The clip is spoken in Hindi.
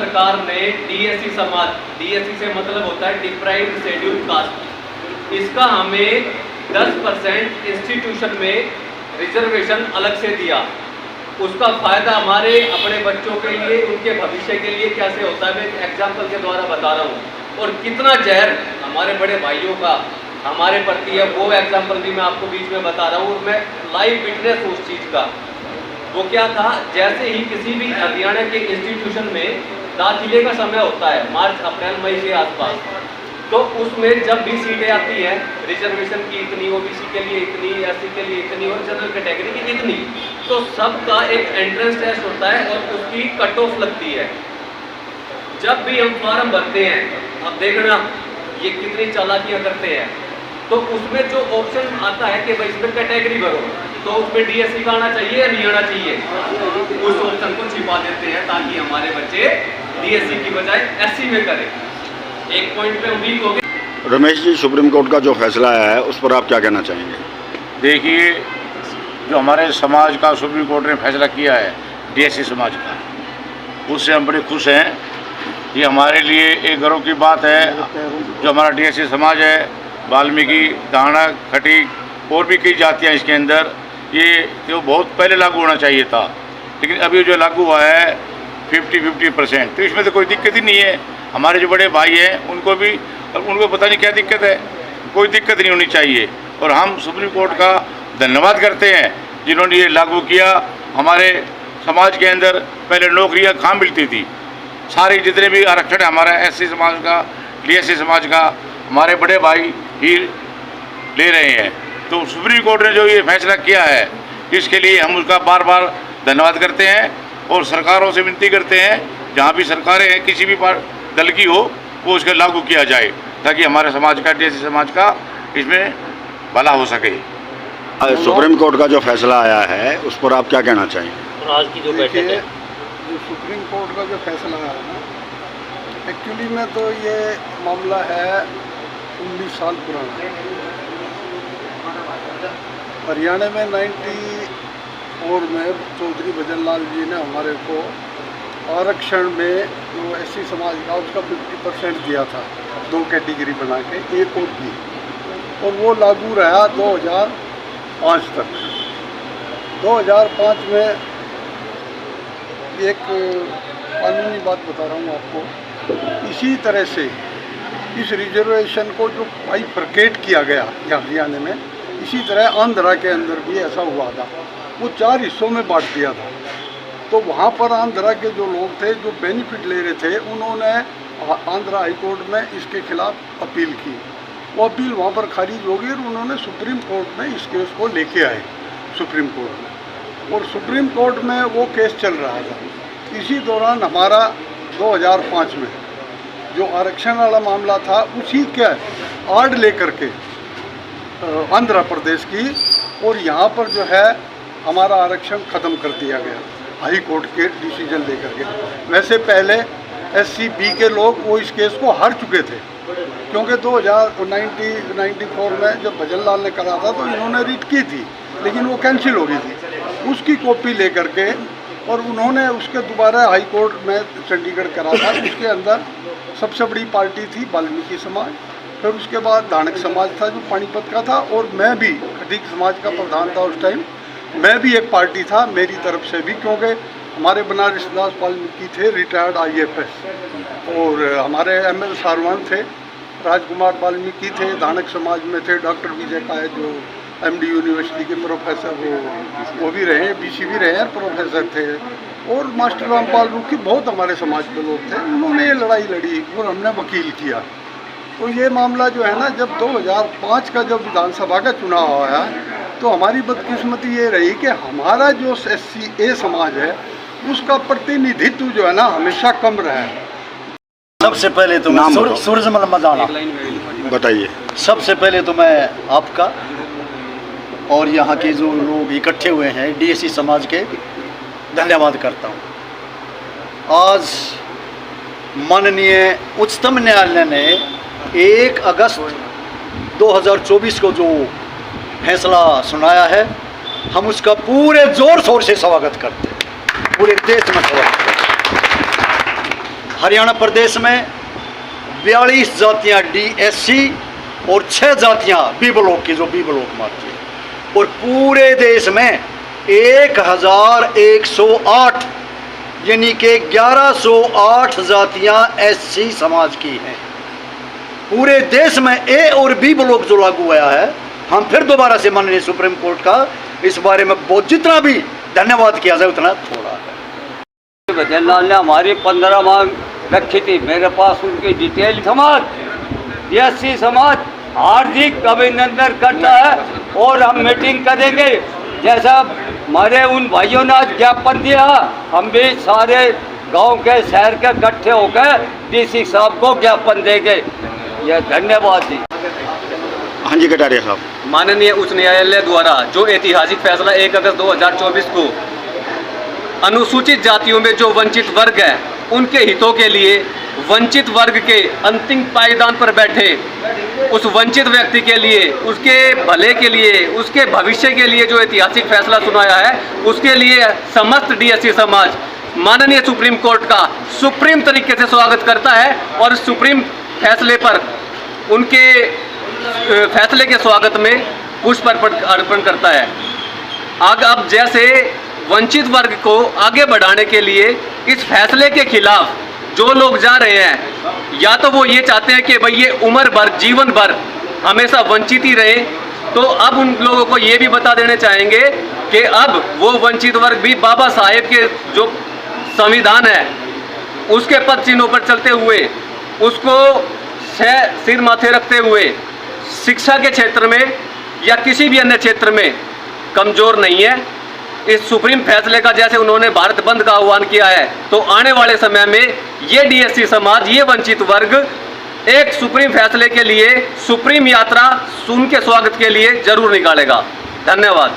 सरकार ने डीएससी समाज, डीएससी से मतलब होता है डिप्राइव्ड शेड्यूल कास्ट, इसका हमें 10% इंस्टीट्यूशन में रिजर्वेशन अलग से दिया। उसका फ़ायदा हमारे अपने बच्चों के लिए, उनके भविष्य के लिए कैसे होता है, मैं एक एग्जाम्पल के द्वारा बता रहा हूँ। और कितना जहर हमारे बड़े भाइयों का हमारे प्रति है, वो एग्जाम्पल भी मैं आपको बीच में बता रहा हूँ और मैं लाइव विटनेस उस चीज़ का। वो क्या था, जैसे ही किसी भी हरियाणा के इंस्टीट्यूशन में दाखिले का समय होता है मार्च अप्रैल मई के आसपास, तो उसमें जब भी सीटें आती हैं रिजर्वेशन की इतनी, ओबीसी के लिए इतनी, एससी के लिए इतनी और जनरल कैटेगरी की इतनी, तो सबका एक एंट्रेंस टेस्ट होता है और उसकी कट ऑफ लगती है। जब भी हम फॉर्म भरते हैं, अब देखना ये कितनी चालाकियाँ करते हैं, तो उसमें जो ऑप्शन आता है कि भाई इसमें कैटेगरी भरो, तो उसमें डीएससी का आना चाहिए या नहीं आना चाहिए, उस ऑप्शन को छिपा देते हैं ताकि हमारे बच्चे डीएससी की बजाय एससी में करें। एक पॉइंट पे वीक हो गए। रमेश जी, सुप्रीम कोर्ट का जो फैसला आया है उस पर आप क्या कहना चाहेंगे? देखिए, जो हमारे समाज का सुप्रीम कोर्ट ने फैसला किया है डीएससी समाज का, उससे हम बड़े खुश हैं। ये हमारे लिए एक गर्व की बात है। जो हमारा डीएससी समाज है, वाल्मीकि, दाहना, खटीक और भी कई जातियाँ इसके अंदर, ये तो बहुत पहले लागू होना चाहिए था, लेकिन अभी जो लागू हुआ है 50-50%, तो इसमें तो कोई दिक्कत ही नहीं है। हमारे जो बड़े भाई हैं उनको पता नहीं क्या दिक्कत है, कोई दिक्कत नहीं होनी चाहिए। और हम सुप्रीम कोर्ट का धन्यवाद करते हैं जिन्होंने ये लागू किया। हमारे समाज के अंदर पहले नौकरियां कहाँ मिलती थी, सारे जितने भी आरक्षण है हमारा एससी समाज का, डीएससी समाज का, हमारे बड़े भाई ही ले रहे हैं। तो सुप्रीम कोर्ट ने जो ये फैसला किया है, इसके लिए हम उसका बार बार धन्यवाद करते हैं और सरकारों से विनती करते हैं जहाँ भी सरकारें हैं, किसी भी दल की हो, वो उसका लागू किया जाए ताकि हमारे समाज का, डीएससी समाज का इसमें भला हो सके। सुप्रीम कोर्ट का जो फैसला आया है उस पर आप क्या कहना चाहेंगे? आज की जो बैठक है, जो सुप्रीम कोर्ट का जो फैसला आया है, एक्चुअली में तो ये मामला है 19 साल पुराना। हरियाणा में 94 में चौधरी भजन लाल जी ने हमारे को आरक्षण में जो एससी समाज का उसका 50% दिया था, 2 कैटेगरी बना के, एक और बी, और वो लागू रहा 2005 तक। 2005 में एक कानूनी बात बता रहा हूँ आपको, इसी तरह से इस रिजर्वेशन को जो बाइफरकेट किया गया हरियाणा में, इसी तरह आंध्रा के अंदर भी ऐसा हुआ था। वो 4 हिस्सों में बांट दिया था। तो वहाँ पर आंध्रा के जो लोग थे जो बेनिफिट ले रहे थे, उन्होंने आंध्रा हाई कोर्ट में इसके खिलाफ अपील की। वो अपील वहाँ पर खारिज हो गई और उन्होंने सुप्रीम कोर्ट में इस केस को लेके आए सुप्रीम कोर्ट में, और सुप्रीम कोर्ट में वो केस चल रहा था। इसी दौरान हमारा 2005 में जो आरक्षण वाला मामला था, उसी के आड़ लेकर के आंध्र प्रदेश की, और यहाँ पर जो है हमारा आरक्षण ख़त्म कर दिया गया हाई कोर्ट के डिसीजन लेकर के। वैसे पहले एससी बी के लोग वो इस केस को हार चुके थे, क्योंकि 1994 में जब भजन लाल ने करा था तो इन्होंने रिट की थी, लेकिन वो कैंसिल हो गई थी। उसकी कॉपी लेकर के और उन्होंने उसके दोबारा हाई कोर्ट में चंडीगढ़ करा था। उसके अंदर सबसे बड़ी पार्टी थी वाल्मीकि समाज, फिर उसके बाद दानक समाज था जो पानीपत का था, और मैं भी खटीक समाज का प्रधान था उस टाइम। मैं भी एक पार्टी था मेरी तरफ से भी, क्योंकि हमारे बनारस दास वाल्मीकि थे रिटायर्ड IAFS, और हमारे ML सारवान थे, राजकुमार वाल्मीकि थे, दानक समाज में थे डॉक्टर विजय काय जो MD यूनिवर्सिटी के प्रोफेसर, वो भी रहे, BC भी रहे, प्रोफेसर थे, और मास्टर रामपाल रूखी बहुत हमारे समाज के लोग थे। उन्होंने ये लड़ाई लड़ी और हमने वकील किया। तो ये मामला जो है ना, जब 2005 का जब विधानसभा का चुनाव आया, तो हमारी बदकिस्मती ये रही कि हमारा जो SC समाज है उसका प्रतिनिधित्व जो है ना हमेशा कम रहा है। सबसे पहले तो मैं सूरजमल मदाना बताइए। सबसे पहले तो मैं आपका और यहाँ के जो लोग इकट्ठे हुए हैं डीएससी समाज के धन्यवाद करता हूँ। आज माननीय उच्चतम न्यायालय ने 1 अगस्त 2024 को जो फैसला सुनाया है, हम उसका पूरे जोर शोर से स्वागत करते हैं, पूरे देश में स्वागत करते हैं। हरियाणा प्रदेश में 42 जातियाँ DSC और 6 जातियाँ B ब्लॉक की, जो B ब्लॉक मारती है, और पूरे देश में 1108 यानी कि 1108 जातियाँ SC समाज की हैं। पूरे देश में A और B ब्लॉक जो लागू हुआ है, हम फिर दोबारा से माननीय सुप्रीम कोर्ट का इस बारे में बहुत जितना भी धन्यवाद किया जाए उतना थोड़ा है। भजनलाल ने हमारी 15 मांग रखी थी, मेरे पास उनकी डिटेल। समाज DSC समाज हार्दिक अभिनंदन करता है और हम मीटिंग करेंगे। जैसा हमारे उन भाइयों ने आज ज्ञापन दिया, हम भी सारे गांव के शहर के इकट्ठे होकर DC साहब को ज्ञापन देंगे। यह धन्यवाद जी। हाँ जी कटारिया साहब, माननीय उच्च न्यायालय द्वारा जो ऐतिहासिक फैसला 1 अगस्त 2024 को अनुसूचित जातियों में जो वंचित वर्ग है उनके हितों के लिए वंचित वर्ग के अंतिम पायदान पर बैठे उस वंचित व्यक्ति के लिए, उसके भले के लिए, उसके भविष्य के लिए जो ऐतिहासिक फैसला सुनाया है, उसके लिए समस्त DSC समाज माननीय सुप्रीम कोर्ट का सुप्रीम तरीके से स्वागत करता है और सुप्रीम फैसले पर उनके फैसले के स्वागत में पुष्प अर्पण करता है। अब जैसे वंचित वर्ग को आगे बढ़ाने के लिए इस फैसले के खिलाफ जो लोग जा रहे हैं, या तो वो ये चाहते हैं कि भाई ये उम्र भर, जीवन भर हमेशा वंचित ही रहे, तो अब उन लोगों को ये भी बता देने चाहेंगे कि अब वो वंचित वर्ग भी बाबा साहेब के जो संविधान है उसके पद चिन्हों पर चलते हुए, उसको सिर माथे रखते हुए शिक्षा के क्षेत्र में या किसी भी अन्य क्षेत्र में कमज़ोर नहीं है। इस सुप्रीम फैसले का जैसे उन्होंने भारत बंद का आह्वान किया है, तो आने वाले समय में ये DSC समाज, ये वंचित वर्ग एक सुप्रीम फैसले के लिए, सुप्रीम यात्रा उनके स्वागत के लिए जरूर निकालेगा। धन्यवाद।